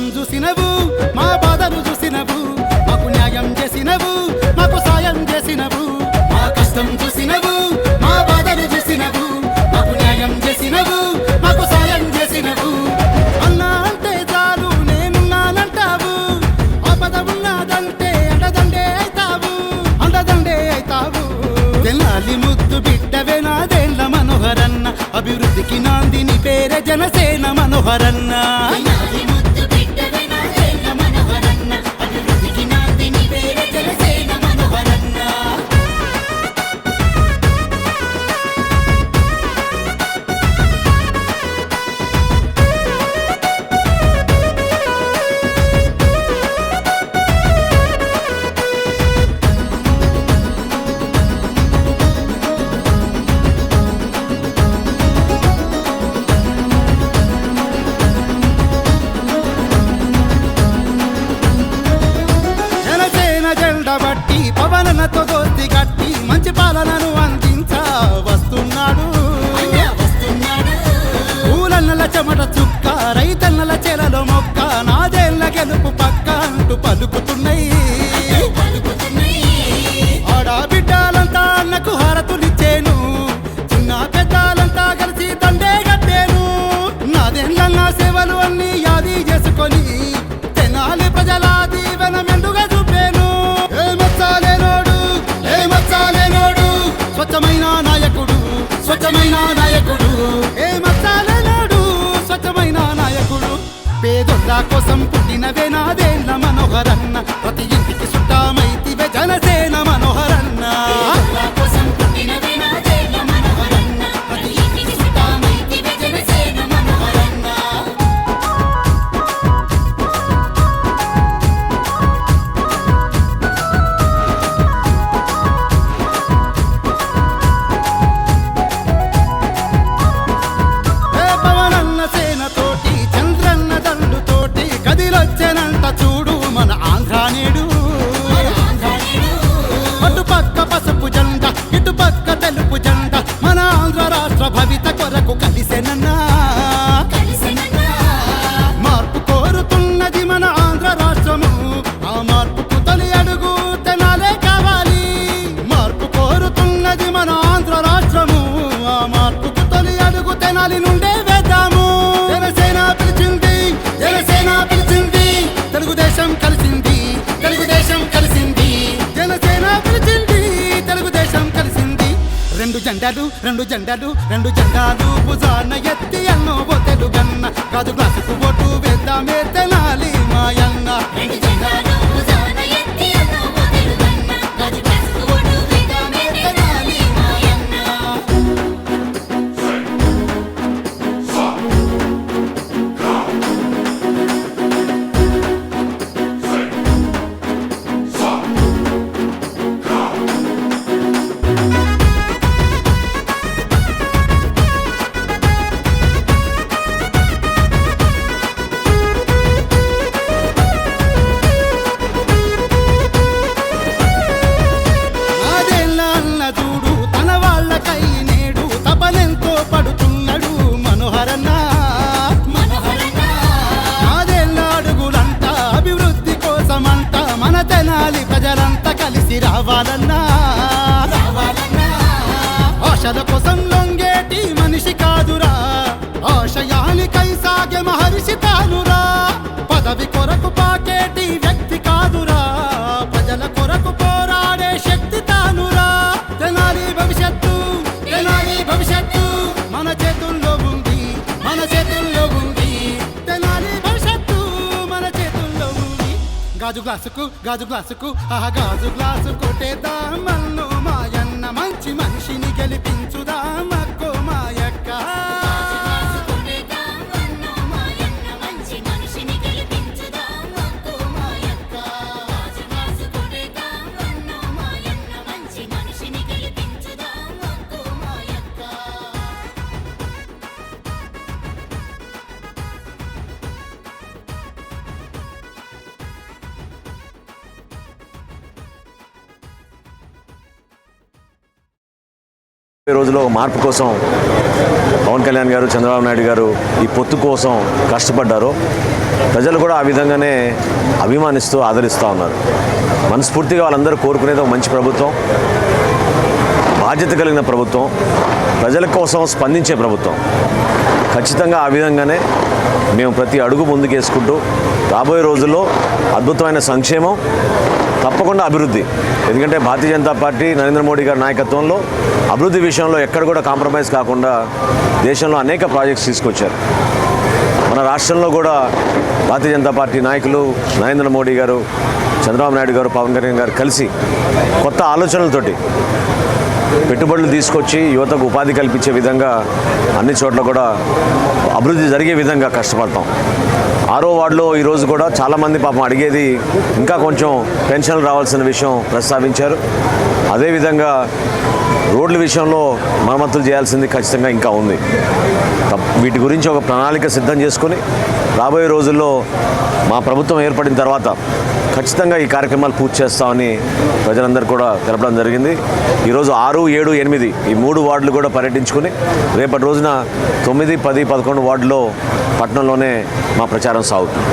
కష్టం చూసినవు, మా బాధలు చూసినవు, మాకు న్యాయం చేసినవు, మాకు సాయం చేసినవు. మా కష్టం చూసినవు, మా బాధలు చూసినవు, మాకు న్యాయం చేసినవు, మాకు సాయం చేసినవు. అన్నా అంటే చాలు నేనున్నానంటావు, ఆపద ఉన్నదంటే అండదండే అవుతావు, అండదండే అవుతావు. తెల్లాలి ముద్దు బిడ్డవే నాదేళ్ల మనోహరన్న, అభివృద్ధికి నాందిని పేరే జనసేన మనోహరన్న. బట్టి పవనతో దోస్తి గట్టి మంచి పాలనను అందించ వస్తున్నాడు. పూలన్నల చెమట చుక్క రైతన్నల చెలలో మొక్క నాదేళ్ల గెలుపు పక్క అంటూ పలుకుతున్నాయి. ఆడబిడ్డలంతా అన్నకు హారతులిచ్చేను, చిన్న పెద్దలంతా కలిసి దండే గట్టేను. నాదేళ్ల నా సేవలు అన్ని యాది చేసుకొని తెనాలి ప్రజల దీవెన మెండుగా చూపేను. స్వచ్ఛమైన నాయకుడు, స్వచ్ఛమైన నాయకుడు, ఏ మచ్చాలేనాడు స్వచ్ఛమైన నాయకుడు. పేదొల్ల కోసం పుట్టినవే నాదేళ్ల మనోహరన్న, ప్రతి ఇంటికి చుట్టామైతివే జనసేన మనోహరన్న. వచ్చేనంత చూడు మన ఆంధ్ర నేడు, అటుపక్క పసుపు జెండా ఇటుపక్క తెలుపు జెండా, మన ఆంధ్ర రాష్ట్ర భవిత కొరకు కలిసెనన్నా. మార్పు కోరుతున్నది మన ఆంధ్ర రాష్ట్రము, ఆ మార్పుకు తొలి అడుగు తెనాలే కావాలి. మార్పు కోరుతున్నది మన ఆంధ్ర రాష్ట్రము, ఆ మార్పుకు తొలి అడుగు తెనాలి నుండే వేద్దాము. జనసేన పిలిచింది, జనసేన పిలిచింది, తెలుగుదేశం కలిసింది, తెలుగుదేశం కలిసింది, జనసేన పిలిచింది, తెలుగుదేశం కలిసింది. రెండు జెండాలు రెండు జెండాలు రెండు జెండాలు భుజాన ఎత్తి అన్నో ఓ తెలుగన్న, కాదు గ్లాసుకు ఓటు వేద్దామే తెనాలి మాయన్న. తెనాలి ప్రజలంతా కలిసి రావాలన్నా, ఆశల కోసం లొంగేటి మనిషి కాదురా, ఆశయానికై సాగే మహర్షి తానురా. పదవి కొరకు పాకేటి వ్యక్తి కాదురా, ప్రజల కొరకు పోరాడే శక్తి తానురా. తెనాలి భవిష్యత్తు, తెనాలి భవిష్యత్తు మన చేతుల్లో ఉంది, మన చేతుల్లో ఉంది. తెనాలి భవిష్యత్తు మన చేతుల్లో ఉంది. గాజు గ్లాసుకు గాజు గ్లాసుకు ఆహా గాజు గ్లాసు కొట్టేద్దాం మన్ను మాయన్న, మంచి మనిషిని గెలిపించుదాం అక్కో మాయక్క. ఈ రోజులో మార్పు కోసం పవన్ కళ్యాణ్ గారు, చంద్రబాబు నాయుడు గారు ఈ పొత్తు కోసం కష్టపడ్డారో ప్రజలు కూడా ఆ విధంగానే అభిమానిస్తూ ఆదరిస్తూ ఉన్నారు. మనస్ఫూర్తిగా వాళ్ళందరూ కోరుకునేది ఒక మంచి ప్రభుత్వం, బాధ్యత కలిగిన ప్రభుత్వం, ప్రజల కోసం స్పందించే ప్రభుత్వం. ఖచ్చితంగా ఆ విధంగానే మేము ప్రతి అడుగు ముందుకేసుకుంటూ రాబోయే రోజుల్లో అద్భుతమైన సంక్షేమం, తప్పకుండా అభివృద్ధి. ఎందుకంటే భారతీయ జనతా పార్టీ నరేంద్ర మోడీ గారి నాయకత్వంలో అభివృద్ధి విషయంలో ఎక్కడ కూడా కాంప్రమైజ్ కాకుండా దేశంలో అనేక ప్రాజెక్ట్స్ తీసుకొచ్చారు. మన రాష్ట్రంలో కూడా భారతీయ జనతా పార్టీ నాయకులు నరేంద్ర మోడీ గారు, చంద్రబాబు నాయుడు గారు, పవన్ కళ్యాణ్ గారు కలిసి కొత్త ఆలోచనలతోటి పెట్టుబడులు తీసుకొచ్చి యువతకు ఉపాధి కల్పించే విధంగా అన్ని చోట్ల కూడా అభివృద్ధి జరిగే విధంగా కష్టపడతాం. 6వ వార్డులో ఈరోజు కూడా చాలామంది పాపం అడిగేది ఇంకా కొంచెం పెన్షన్లు రావాల్సిన విషయం ప్రస్తావించారు. అదేవిధంగా రోడ్ల విషయంలో మరమ్మతులు చేయాల్సింది ఖచ్చితంగా ఇంకా ఉంది. వీటి గురించి ఒక ప్రణాళిక సిద్ధం చేసుకుని రాబోయే రోజుల్లో మా ప్రభుత్వం ఏర్పడిన తర్వాత ఖచ్చితంగా ఈ కార్యక్రమాలు పూర్తి చేస్తామని ప్రజలందరూ కూడా తెలపడం జరిగింది. ఈరోజు 6, 7, 8 ఈ 3 వార్డులు కూడా పర్యటించుకుని రేపటి రోజున 9, 10, 11 వార్డులో పట్టణంలోనే మా ప్రచారం సాగుతుంది.